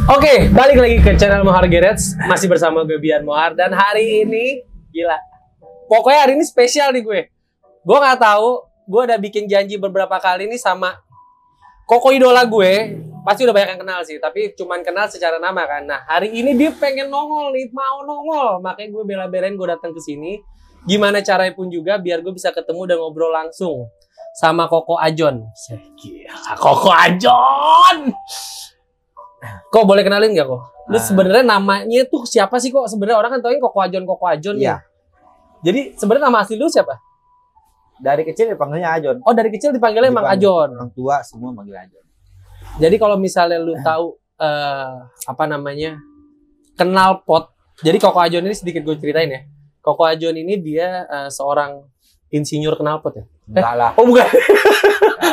Oke, balik lagi ke channel Mohar Garage. Masih bersama gue Bian Mohar. Dan hari ini, gila, pokoknya hari ini spesial nih gue. Gue gak tahu, gue udah bikin janji beberapa kali nih sama Koko idola gue. Pasti udah banyak yang kenal sih, tapi cuman kenal secara nama kan. Nah, hari ini dia pengen nongol nih, mau nongol. Makanya gue bela-belain gue datang ke sini. Gimana caranya pun juga biar gue bisa ketemu dan ngobrol langsung sama Koko Ajon. Gila, Koko Ajon. Kok boleh kenalin gak kok? Lu sebenarnya namanya tuh siapa sih kok? Sebenarnya orang kan taunya Koko Ajon iya. Ya. Jadi sebenarnya nama asli lu siapa? Dari kecil dipanggilnya Ajon. Oh, dari kecil dipanggilnya emang Ajon. Orang tua semua manggil Ajon. Jadi kalau misalnya lu tahu apa namanya? Kenal pot. Jadi Koko Ajon ini sedikit gue ceritain ya. Koko Ajon ini dia seorang insinyur knalpot ya? Enggak lah. Oh, bukan.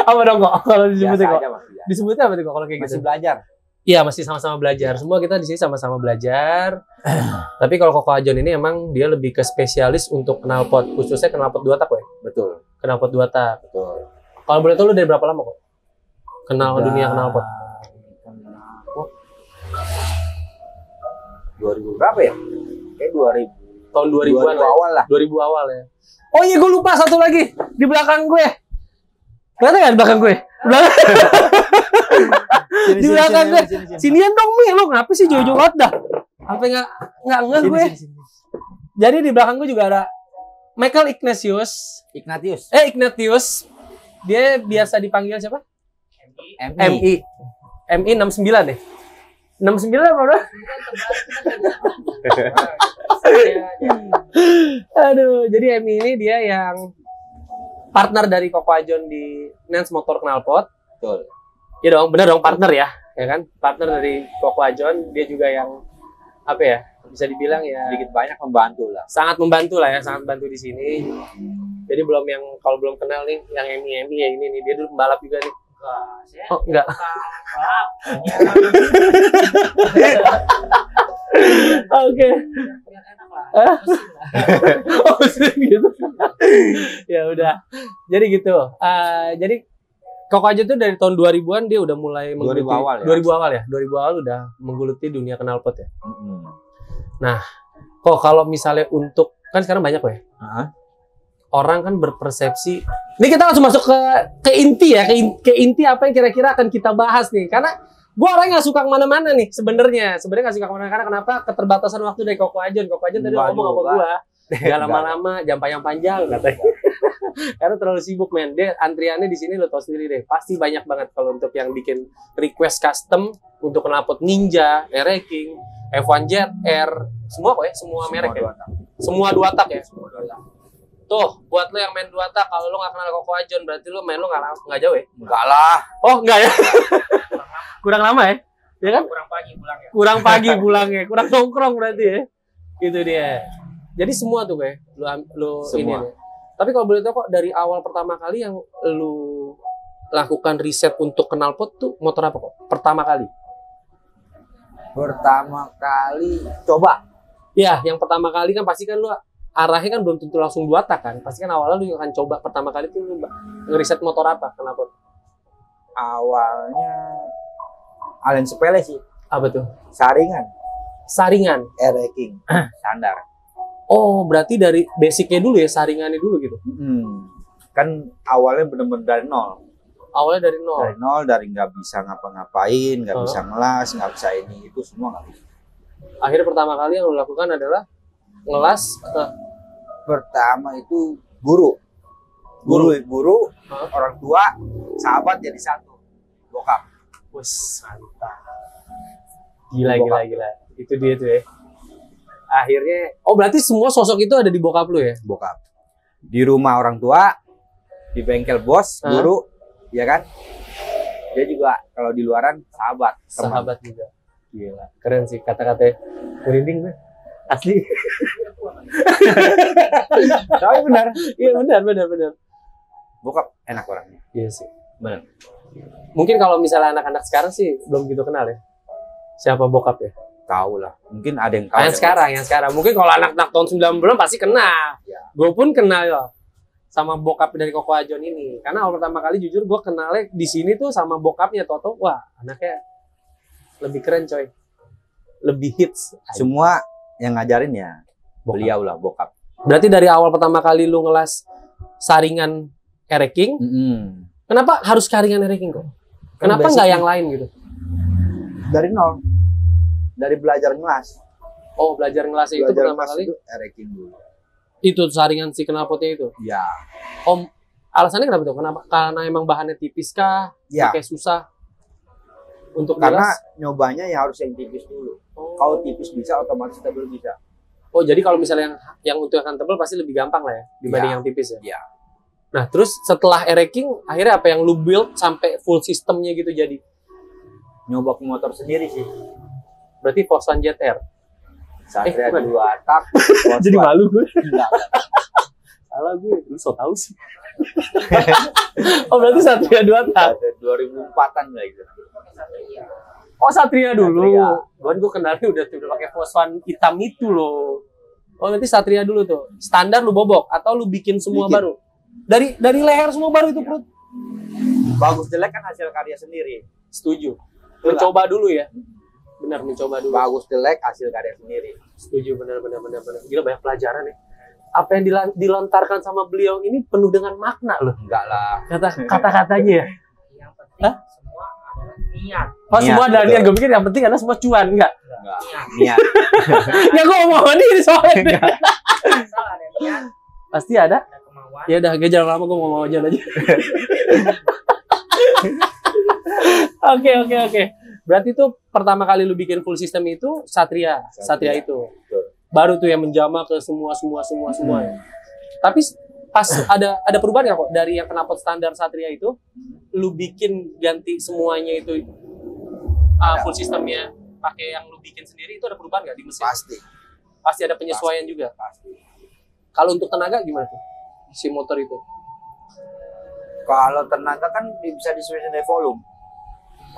Apa dong kok kalau disebutnya kok? Aja, Disebutnya apa tuh kok kalau kayak masih gitu? belajar. Iya, masih sama-sama belajar. Semua kita di sini sama-sama belajar. Tapi kalau Koko Ajon ini emang dia lebih ke spesialis untuk knalpot, khususnya knalpot 2 tak ya? Betul. Knalpot 2 tak. Betul. Kalau boleh tahu lu dari berapa lama kok kenal dunia knalpot? Knalpot 2000 berapa ya? Kayak 2000. Tahun 2000-an 2000 awal lah. 2000 awal ya. Oh iya, gue lupa satu lagi di belakang gue. Kelihatan nggak di belakang gue? Di belakang gue. Sinian dong Mi, lo kenapa sih jauh-jauh banget dah? Sampai nggak gue. Jadi di belakang gue juga ada Michael Ignatius. Ignatius. Dia biasa dipanggil siapa? MI 69 deh. 69 apa bro? Aduh, jadi MI ini dia yang partner dari Koko Ajon di Nance Motor Knalpot. Betul. Iya dong, benar dong, partner ya kan? Partner dari Koko Ajon, dia juga yang apa ya? Bisa dibilang ya Sedikit banyak membantu lah. sangat membantu lah ya, sangat bantu di sini. Jadi belum yang kalau belum kenal nih, yang MI ya ini nih, dia dulu pembalap juga nih. Oh, enggak. Oke. Oh, gitu. Ya udah. Jadi gitu. Jadi Koko Ajon tuh dari tahun 2000-an dia udah mulai 2000 awal ya. 2000 awal ya. 2000 awal udah menggeluti dunia knalpot ya. Mm-hmm. Nah, kok kalau misalnya untuk kan sekarang banyak ya. Orang kan berpersepsi. Ini kita langsung masuk ke inti ya, ke inti apa yang kira-kira akan kita bahas nih. Karena gue orang nggak suka kemana-mana nih sebenarnya nggak suka kemana-mana. Karena kenapa? Keterbatasan waktu dari Koko Ajon. Koko Ajon tadi ngomong sama gue, gak lama-lama, jam yang panjang katanya. Karena terlalu sibuk men. Dia antriannya di sini lo tau sendiri deh. Pasti banyak banget kalau untuk yang bikin request custom untuk knalpot Ninja, Air-King, F1 Jet, Air, semua kok ya, semua merek ya. Semua 2 tak ya. Tuh, buat lo yang main 2 tak, kalau lo nggak kenal Koko Ajon, berarti lo main lo nggak jauh ya? Enggak lah. Oh, enggak ya? Kurang lama ya? Ya kan? Kurang pagi pulangnya. Kurang nongkrong berarti ya? Itu dia. Jadi semua tuh kayak lo ini nih. Tapi kalau boleh tahu kok, dari awal pertama kali yang lo lakukan riset untuk knalpot tuh motor apa kok? Pertama kali? Pertama kali coba. Ya, yang pertama kali kan pasti kan lo arahnya kan belum tentu langsung 2 tak kan. Pasti kan awalnya lu akan coba pertama kali tuh lu ngeriset motor apa, kenapa? Awalnya Alen sepele sih. Apa tuh? Saringan. Air-King. Standar. Oh, berarti dari basicnya dulu ya, saringannya dulu gitu. Kan awalnya bener-bener dari nol. Awalnya dari nol. Dari nol, dari nggak bisa ngapa-ngapain, nggak bisa ngelas, nggak bisa ini itu semua nggak bisa. Akhirnya pertama kali yang lu lakukan adalah ngelas. Pertama itu guru, orang tua, sahabat jadi satu, bokap. Wes, mantap. Gila. Itu dia tuh ya. Akhirnya, oh berarti semua sosok itu ada di bokap lu ya? Bokap. Di rumah orang tua, di bengkel bos, guru, ya kan? Dia juga kalau di luaran sahabat. Sahabat juga. Gila, keren sih kata-katanya. Merinding gue. Asli. Tapi benar. Iya benar. Bokap enak orangnya. Iya sih, benar. Mungkin kalau misalnya anak-anak sekarang sih belum gitu kenal ya. Siapa bokap ya? Tahu lah. Mungkin ada yang tahu. Yang sekarang. Mungkin kalau anak-anak tahun 90 pasti kenal. Ya. Gue pun kenal ya sama bokap dari Koko Ajon ini. Karena awal pertama kali jujur gue kenalnya di sini tuh sama bokapnya Toto. Wah, anaknya lebih keren coy. lebih hits. Semua yang ngajarin ya Bokap. beliau lah, bokap. Berarti dari awal pertama kali lu ngelas saringan ereking, kenapa harus saringan ereking kok? Kenapa nggak yang lain gitu? Dari nol, dari belajar ngelas. Oh, belajar ngelas itu pertama kali? Itu ereking dulu. Itu saringan si knalpotnya itu? Ya. Om, alasannya kenapa tuh? Kenapa? Karena emang bahannya tipis kah? Ya. Kayak susah untuk Karena ngelas? nyobanya ya harus yang tipis dulu. Oh. Kalau tipis bisa, otomatis tebel bisa. Oh, jadi kalau misalnya yang untuk yang tebal pasti lebih gampang lah ya dibanding Ya. yang tipis ya? Iya. Nah, terus setelah ereking, akhirnya apa yang lu build sampai full sistemnya gitu jadi? Nyoba ke motor sendiri sih. Berarti Volkswagen Jet R. Satria bukan. 2 tak. Jadi malu gue. Enggak. Salah gue, lu so tau sih. Oh, berarti Satria 2 tak. Ada 2004-an lah itu. Oh, Satria dulu. Satria. Gue kenalnya udah pakai Volkswagen hitam itu loh. Oh, berarti Satria dulu tuh. Standar lu bobok atau lu bikin semua Bikin. baru? Dari leher semua baru itu, Prut. Bagus jelek kan hasil karya sendiri. Setuju. Itulah. Mencoba dulu ya. Benar, mencoba dulu. Bagus jelek hasil karya sendiri. Setuju, benar. Gila, banyak pelajaran ya. Apa yang dilontarkan sama beliau ini penuh dengan makna loh. Enggak lah. Kata-katanya ya. Yang penting semua adalah niat. Oh, Niat, semua ada betul. niat. Gue pikir yang penting adalah semua cuan. Enggak. Enggak. Niat. Ya, gue mau ini soalnya. Asal ada niat, Pasti ada. ada kemauan. Ya udah, jangan lama, gue mau jalan aja. Oke. Berarti tuh pertama kali lu bikin full system itu Satria itu. Betul. Baru tuh yang menjama ke semua ya. Tapi pas ada perubahan nggak kok dari yang knalpot standar Satria itu, lu bikin ganti semuanya itu full systemnya pakai yang lu bikin sendiri, itu ada perubahan nggak di mesin? Pasti. Pasti ada penyesuaian juga. Pasti. Kalau untuk tenaga gimana tuh si motor itu? Kalau tenaga kan bisa disesuaikan dari volume.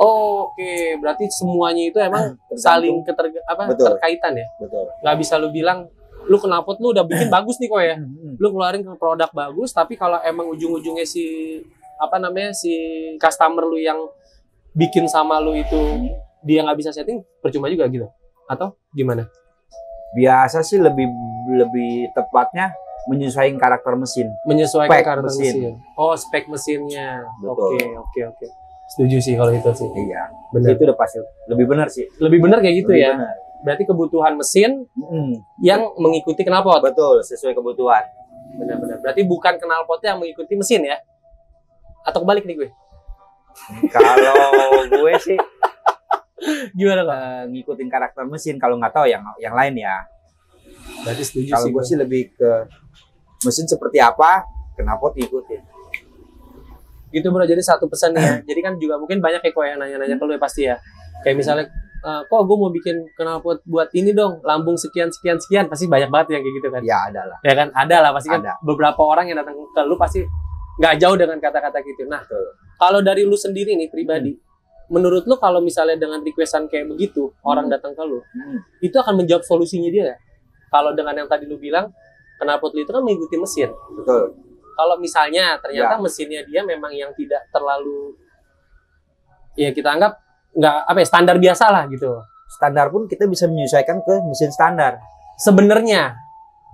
Oh, oke, berarti semuanya itu emang Tergantung. saling Betul. terkaitan ya. Betul. Nggak bisa lu bilang lu knalpot lu udah bikin bagus nih kok ya. Lu keluarin ke produk bagus, tapi kalau emang ujung-ujungnya si si customer lu yang bikin sama lu itu dia nggak bisa setting, percuma juga gitu. Atau gimana? Biasa sih lebih tepatnya menyesuaikan karakter mesin. Menyesuaikan Spek karakter mesin. mesin. Oh, spek mesinnya. Betul. Oke. Setuju sih kalau itu sih. Iya. Benar. Itu udah pasti lebih benar sih. Lebih benar kayak gitu Lebih ya. benar. Berarti kebutuhan mesin yang mengikuti knalpot. Betul, sesuai kebutuhan. Benar-benar. Berarti bukan knalpotnya yang mengikuti mesin ya? Atau kebalik nih gue? Kalau gue sih Gimana kok? ngikutin karakter mesin, kalau nggak tahu yang lain ya. Berarti setuju Kalau gue sih lebih ke mesin seperti apa, knalpot ikutin. Gitu bro, jadi satu pesan nih ya. Jadi kan juga mungkin banyak ya kok yang nanya-nanya ke lu ya pasti ya. Kayak misalnya, kok gue mau bikin knalpot buat ini dong, lambung sekian. Pasti banyak banget yang kayak gitu kan. Ya ada lah. Ya kan, ada lah pasti kan. Ada. Beberapa orang yang datang ke lu pasti nggak jauh dengan kata-kata gitu. Nah, Betul. kalau dari lu sendiri nih pribadi, menurut lu kalau misalnya dengan requestan kayak begitu, orang datang ke lu, itu akan menjawab solusinya dia nggak? Kalau dengan yang tadi lu bilang, knalpot lu itu kan mengikuti mesin. Betul. Kalau misalnya ternyata Ya. mesinnya dia memang yang tidak terlalu, ya kita anggap nggak standar biasa lah gitu. Standar pun kita bisa menyesuaikan ke mesin standar. Sebenarnya,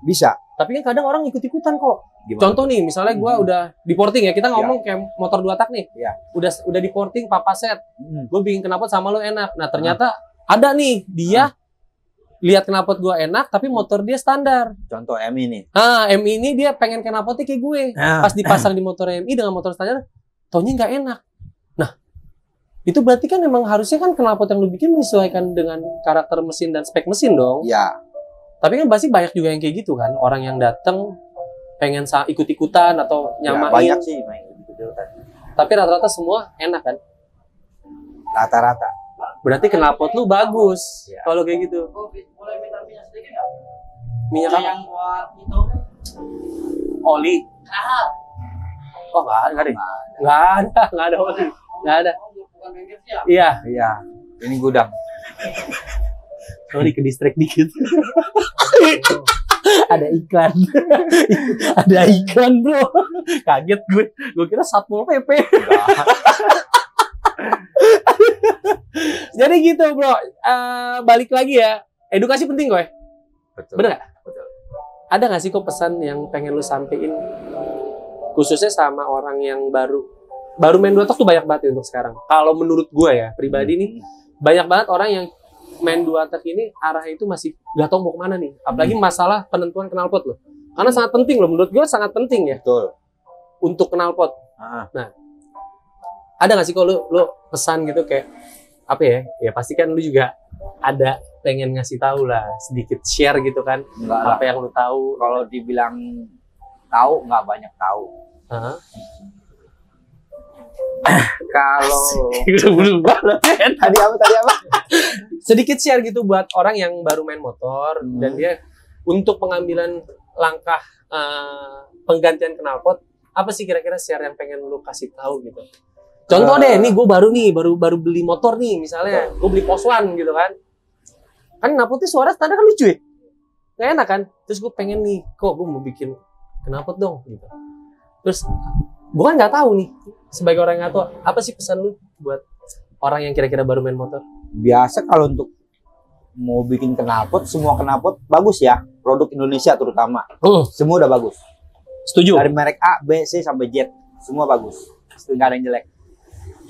Bisa. tapi kan kadang orang ikut-ikutan kok. Gimana? Contoh nih, misalnya gue udah di porting ya, kita ngomong kayak motor 2 tak nih. Ya. Udah di porting papa set, gue bikin knalpot sama lo enak. Nah ternyata ada nih dia lihat knalpot gue enak, tapi motor dia standar. Contoh M ini. MI ini dia pengen knalpotnya kayak gue. Nah. Pas dipasang di motor MI dengan motor standar, taunya nggak enak. Nah, itu berarti kan memang harusnya kan knalpot yang lu bikin menyesuaikan dengan karakter mesin dan spek mesin dong. Ya. Tapi kan pasti banyak juga yang kayak gitu kan, orang yang datang pengen ikut-ikutan atau nyamain. Banyak sih main gitu tadi. Tapi rata-rata semua enak kan. Rata-rata. Berarti knalpot lu bagus Ya. kalau kayak gitu. Boleh minta minyak sedikit nggak? Minyak apa? Yang buat itu. Oli. Oh nggak ada deh. Nggak ada oli. Nggak ada. Bukan bengkel sih ya? Iya. Iya. Ini gudang. Sorry ke distract dikit. Ada iklan. Ada iklan bro. Kaget gue. Gue kira Satpol PP. Jadi gitu bro, balik lagi ya, edukasi penting gue. Betul. Bener nggak? Betul. Ada nggak sih kok pesan yang pengen lu sampein, khususnya sama orang yang baru main dua tak tuh banyak banget ya untuk sekarang. Kalau menurut gue ya pribadi nih, banyak banget orang yang main dua tak ini arahnya itu masih gak tahu mau kemana nih. Apalagi masalah penentuan knalpot loh. Karena sangat penting loh, menurut gue sangat penting ya. Betul. Untuk knalpot. Ah. Nah, ada nggak sih kok lu pesan gitu kayak apa ya? Ya pasti kan lu juga ada pengen ngasih tahu lah, sedikit share gitu kan. Enggak lah. Apa yang lu tahu. Kalau dibilang tahu, nggak banyak tahu. Heeh. Kalau Tadi tadi apa? sedikit share gitu buat orang yang baru main motor dan dia untuk pengambilan langkah penggantian knalpot, apa sih kira-kira share yang pengen lu kasih tahu gitu? Contoh deh, nih gue baru beli motor nih, misalnya gue beli Poswan gitu kan knalpotnya suara standar kan lucu ya, nggak enak kan? Terus gue pengen nih, kok gue mau bikin knalpot dong gitu. Terus gue kan nggak tahu nih, sebagai orang yang nggak tahu, apa sih pesan lu buat orang yang kira-kira baru main motor? Biasa kalau untuk mau bikin knalpot, semua knalpot bagus ya, produk Indonesia terutama. Semua udah bagus. Setuju. Dari merek A, B, C sampai Z, semua bagus. Nggak ada yang jelek.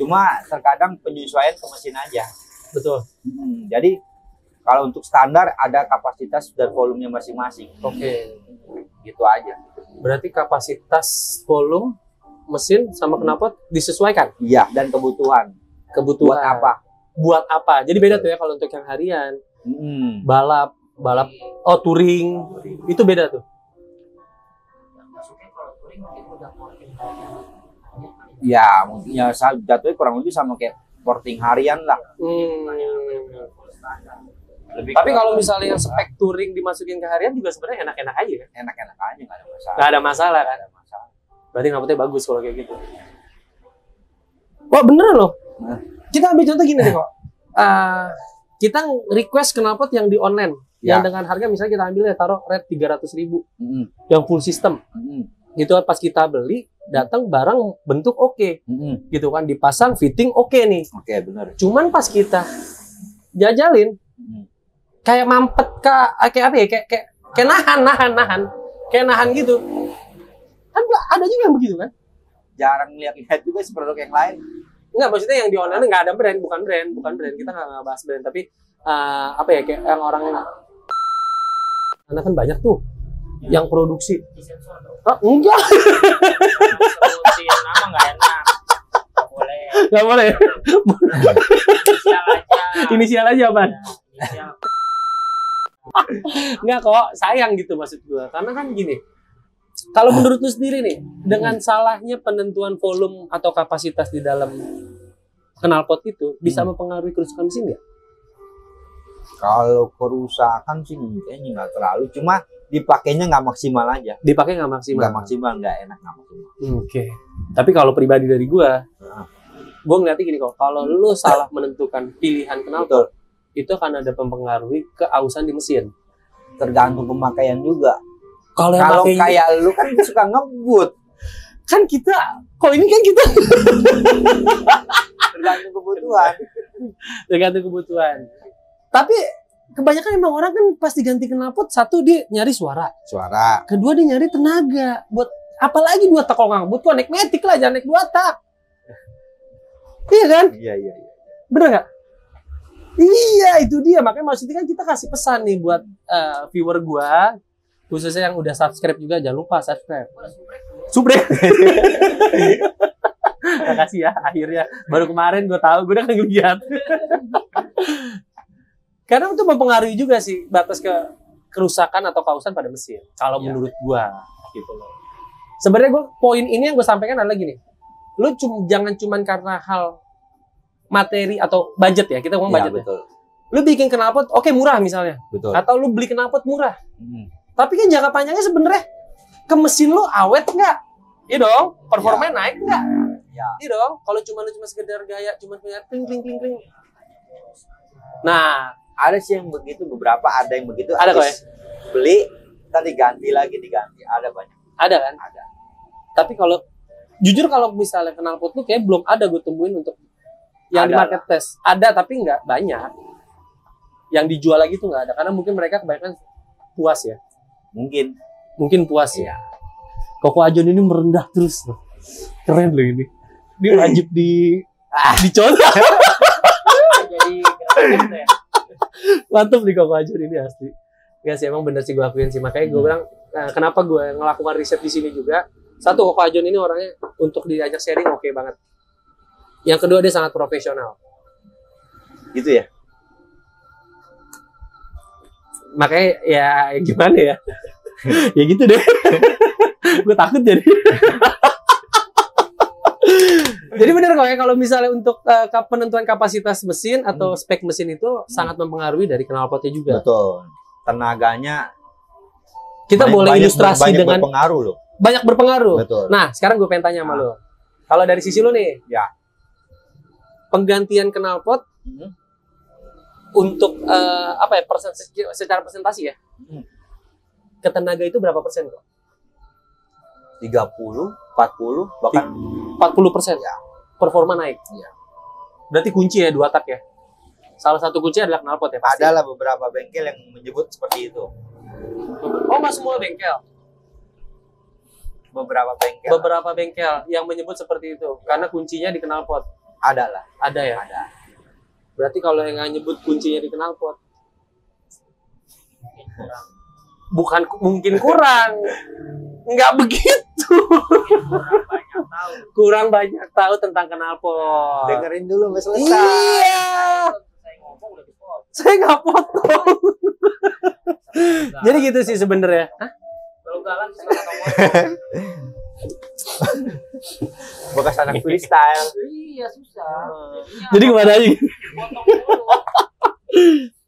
Cuma terkadang penyesuaian ke mesin aja. Betul. Jadi kalau untuk standar ada kapasitas dan volumenya masing-masing. Oke. Gitu aja. Berarti kapasitas volume mesin sama knalpot disesuaikan. Iya, dan kebutuhan. Kebutuhan Buat apa? Buat apa? Jadi beda tuh ya kalau untuk yang harian, balap, touring, itu beda tuh. Masuknya kalau touring mungkin udah porting. Ya, jatuhnya kurang lebih sama kayak porting harian lah. Lebih Tapi kalau misalnya yang spek touring dimasukin ke harian juga sebenarnya enak-enak aja kan? enak-enak aja, nggak ada masalah. Nggak ada masalah kan? Nggak ada masalah. Berarti knalpotnya bagus kalau kayak gitu. Wah beneran loh. Kita ambil contoh gini deh kok. Kita request knalpot yang di online. Ya. Yang dengan harga misalnya kita ambil ya taruh rate 300.000. Yang full system. Gitu kan pas kita beli, datang barang bentuk oke. Gitu kan dipasang fitting oke nih. Oke, benar. Cuman pas kita jajalin kayak mampet kayak apa ya? Kayak nahan gitu. Kan ada juga yang begitu kan? Jarang lihat juga sih produk yang lain. Enggak, maksudnya yang di online nggak ada brand, bukan brand. Kita nggak bahas brand, tapi apa ya kayak yang orang karena kan banyak tuh yang produksi. Enggak. Sebutin nama nggak enak. Boleh. Nggak boleh. Inisial aja. Inisial aja, Ban. Inisial. Enggak kok, sayang gitu maksud gua. Karena kan gini, kalau menurut lu sendiri nih, dengan salahnya penentuan volume atau kapasitas di dalam knalpot itu bisa mempengaruhi kerusakan mesin nggak? Kalau kerusakan sih kayaknya nggak terlalu, cuma dipakainya nggak maksimal aja. Dipakai nggak maksimal? Nggak maksimal, nggak enak, nggak maksimal. Oke. Tapi kalau pribadi dari gua ngeliatnya gini kok, kalau lu salah menentukan pilihan knalpot, itu akan ada mempengaruhi keausan di mesin. Tergantung pemakaian juga. Kalau kayak lu kan suka ngebut, kan kita, kok ini kan kita tergantung kebutuhan. tergantung kebutuhan. Tapi kebanyakan emang orang kan pasti ganti knalpot, satu dia nyari suara, kedua dia nyari tenaga. Buat apalagi 2 tak kalau nggak ngebut, kok naik matic lah, jangan naik 2 tak. Iya kan? Iya. Bener nggak? Iya, itu dia. Makanya maksudnya kan kita kasih pesan nih buat viewer gua, khususnya yang udah subscribe juga, jangan lupa subscribe. Subrek. Makasih ya, akhirnya baru kemarin gue tahu, gue udah ngeliat. Karena itu mempengaruhi juga sih batas kerusakan atau kausan pada mesin. Kalau menurut gue, gitu loh. Sebenarnya gue poin ini yang gue sampaikan adalah gini, lu jangan cuman karena hal materi atau budget ya, kita ngomong budget betul. Ya. Lu bikin knalpot, oke murah misalnya, Betul. atau lu beli knalpot murah. Tapi kan jangka panjangnya sebenarnya ke mesin lu awet nggak? Iya dong, performanya naik nggak? Iya dong. Kalau cuma sekedar gaya, cuma punya kling. Nah, ada sih yang begitu, beberapa ada yang begitu. Ada kok ya? Beli, tadi diganti. Ada banyak. Ada kan? Ada. Tapi kalau jujur kalau misalnya knalpot lu kayak belum ada gue temuin untuk Yang di Ada marketplace ada tapi nggak banyak. Yang dijual lagi tuh nggak ada karena mungkin mereka kebanyakan puas ya. Mungkin Puas ya. Koko Ajon ini merendah terus. Keren loh ini. Dia wajib dicontoh. Jadi gerakan ya. Mantep nih Koko Ajon ini asli. Nggak sih emang bener sih gue akuin sih. Makanya gue bilang kenapa gue ngelakukan riset di sini juga. Satu, Koko Ajon ini orangnya untuk diajak sharing oke banget. Yang kedua dia sangat profesional. gitu ya. Makanya ya gimana ya? Ya gitu deh. Gue takut jadi. Jadi benar kok ya kalau misalnya untuk penentuan kapasitas mesin atau spek mesin itu sangat mempengaruhi dari knalpotnya juga. Betul. Tenaganya Kita boleh ilustrasi banyak dengan berpengaruh loh. banyak berpengaruh. Betul. Nah, sekarang gue pengen tanya sama lo. Kalau dari sisi lo nih, Ya. penggantian knalpot untuk apa ya secara presentasi ya? Ke tenaga itu berapa persen kok? 30, 40, bahkan 40%. Ya. Performa naik. Iya. Berarti kunci ya 2 tak ya. Salah satu kunci adalah knalpot ya pasti. adalah beberapa bengkel yang menyebut seperti itu. Oh, nggak semua bengkel. Beberapa bengkel yang menyebut seperti itu karena kuncinya di knalpot. Adalah. Ada ya? Ada. Berarti kalau yang nggak nyebut kuncinya di knalpot, bukan mungkin kurang, nggak begitu. Kurang banyak tahu tentang knalpot. Dengerin dulu sampai selesai. Iya, Saya ngomong udah dipotong. saya nggak potong. Jadi gitu sih sebenarnya. Hah? Kalau galan saya nggak ngomong. Bekas anak freestyle. Iya susah. Jadi gimana aja? Potong dulu.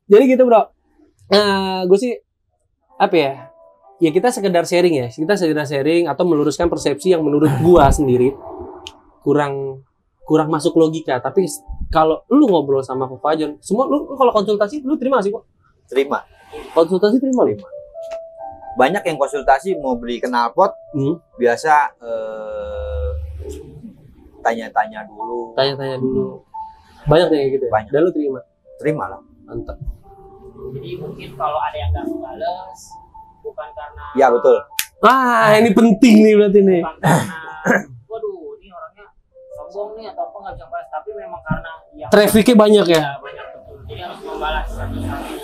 Jadi gitu bro. Gue sih apa ya? Ya kita sekedar sharing ya. Kita sekedar sharing atau meluruskan persepsi yang menurut gua sendiri kurang masuk logika. Tapi kalau lu ngobrol sama Koko Ajon, semua lu kalau konsultasi lu terima sih kok. Terima. Konsultasi terima lu. Banyak yang konsultasi mau beli knalpot, biasa tanya-tanya dulu. Tanya-tanya dulu. Banyak yang kayak gitu ya? Banyak. Dan lu terima? Terima lah. Mantap. Jadi mungkin kalau ada yang nggak balas bukan karena Ya betul. Ini penting nih berarti nih. bukan karena waduh ini orangnya sombong nih atau apa nggak bisa balas, tapi memang karena yang Trafficnya banyak ya? ya, banyak betul. Jadi harus membalas satu-satu.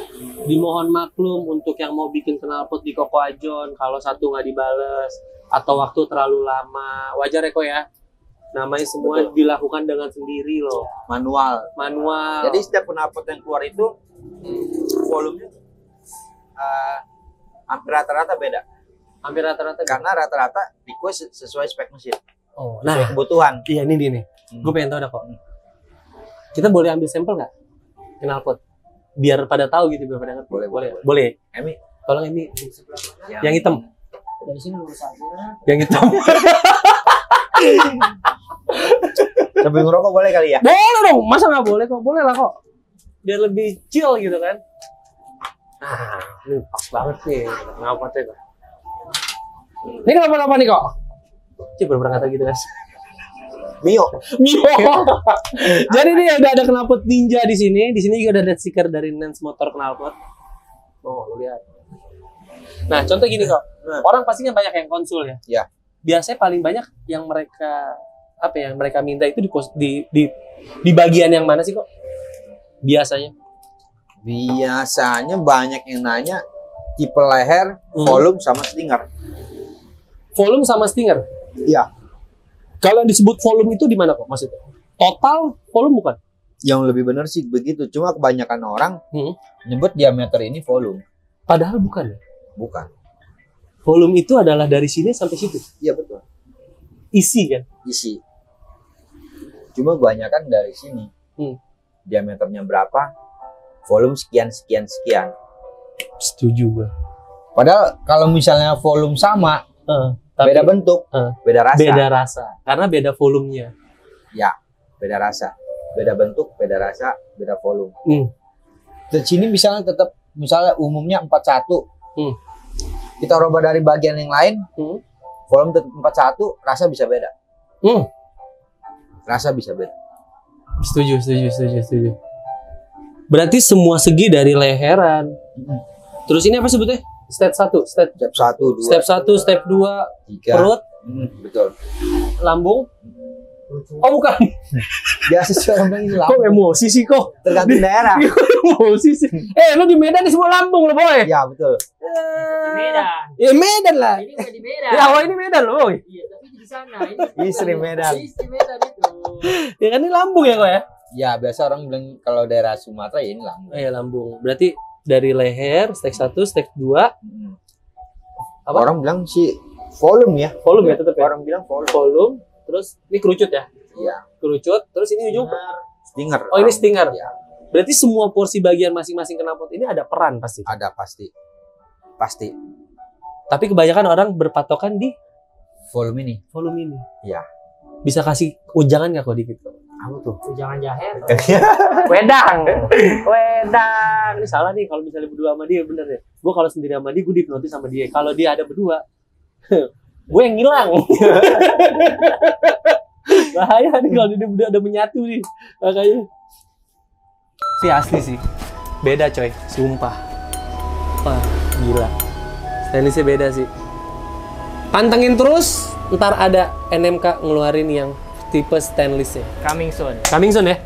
Dimohon maklum untuk yang mau bikin knalpot di Koko Ajon kalau satu nggak dibales atau waktu terlalu lama. Wajar ya kok ya? Namanya semua dilakukan dengan sendiri loh. Manual. Manual. Jadi setiap knalpot yang keluar itu volumenya hampir rata-rata beda. hampir rata-rata. Karena rata-rata request sesuai spek mesin. Oh, Sesuai nah, kebutuhan. iya ini dia nih. Gue pengen tahu dah kok. Kita boleh ambil sampel nggak knalpot? Biar pada tahu gitu, biar pada ngerti. Boleh. Emi, Tolong ini Sebelah mana? yang hitam. Dari sini lurus aja. Yang hitam. sambil ngerokok boleh kali ya? Boleh dong, masa nggak boleh kok? Boleh lah kok. Biar lebih chill gitu kan. Nah, ini pas banget nih knalpotnya kok. Ini kenapa nih kok? Cik berangkat gitu guys. Mio. Jadi nih udah ada knalpot ninja di sini. Di sini juga ada stiker dari Nance Motor knalpot. Oh, lu lihat. Nah, contoh gini kok. Orang pastinya banyak yang konsul ya. Ya. Biasanya paling banyak yang mereka mereka minta itu di bagian yang mana sih kok? Biasanya. Biasanya banyak yang nanya tipe leher, volume sama stinger. Volume sama stinger. Iya. Kalau yang disebut volume itu di mana kok maksudnya? Total volume bukan? Yang lebih benar sih begitu. Cuma kebanyakan orang nyebut diameter ini volume. Padahal bukan ya. Bukan. Volume itu adalah dari sini sampai situ. Iya betul. Isi kan? Isi. Cuma kebanyakan dari sini. Diameternya berapa? Volume sekian. Setuju gue. Padahal kalau misalnya volume sama, Tapi beda bentuk, beda rasa. Beda rasa. Karena beda volumenya. Ya, beda rasa. Beda bentuk, beda rasa, beda volume. Di sini misalnya tetap, misalnya umumnya 41. Kita rubah dari bagian yang lain, volume tetap 41, rasa bisa beda. Rasa bisa beda. Setuju. Berarti semua segi dari leheran. Terus ini apa sebutnya? Step 1, Step 1, 2. Step 1, step 2, 3. perut, Betul. lambung. Oh bukan. Biasa sih orang bilang ini Kok lambung. emosi sih kok? Tergantung daerah. Emosi sih. Lu di Medan di semua lambung lo boy. Ya betul. Di Medan. Ya Medan lah. Ini bukan di Medan. Ya awal ini Medan lo boy. Iya, tapi di sana. Istri Medan. Istri Medan itu. Ya kan ini lambung ya kok ya? Ya biasa orang bilang kalau daerah Sumatera ya ini lambung. Iya lambung. Berarti dari leher, step 1, step 2. Apa? Orang bilang sih volume ya. Volume ya tetap ya? Orang bilang volume. Volume. Terus ini kerucut ya? Iya. Kerucut. Terus ini ujung. Stinger. Oh ini stinger. Ya, Berarti semua porsi bagian masing-masing knalpot ini ada peran pasti. ada pasti. Pasti. Tapi kebanyakan orang berpatokan di Volume ini. volume ini. Iya. Bisa kasih ujangan nggak kok dikit? Apa tuh? Jangan jahe. Wedang. Ini salah nih kalau misalnya berdua sama dia bener ya. Gue kalau sendiri sama dia gue dihipnotis sama dia. Kalau dia ada berdua, gue yang ngilang. Bahaya nih kalau dia berdua ada menyatu nih. Makanya. Sih asli sih. Beda coy, sumpah. Wah, gila. Stainlessnya beda sih. Pantengin terus, ntar ada NMK ngeluarin yang tipe stainless ya. Coming soon. Coming soon ya.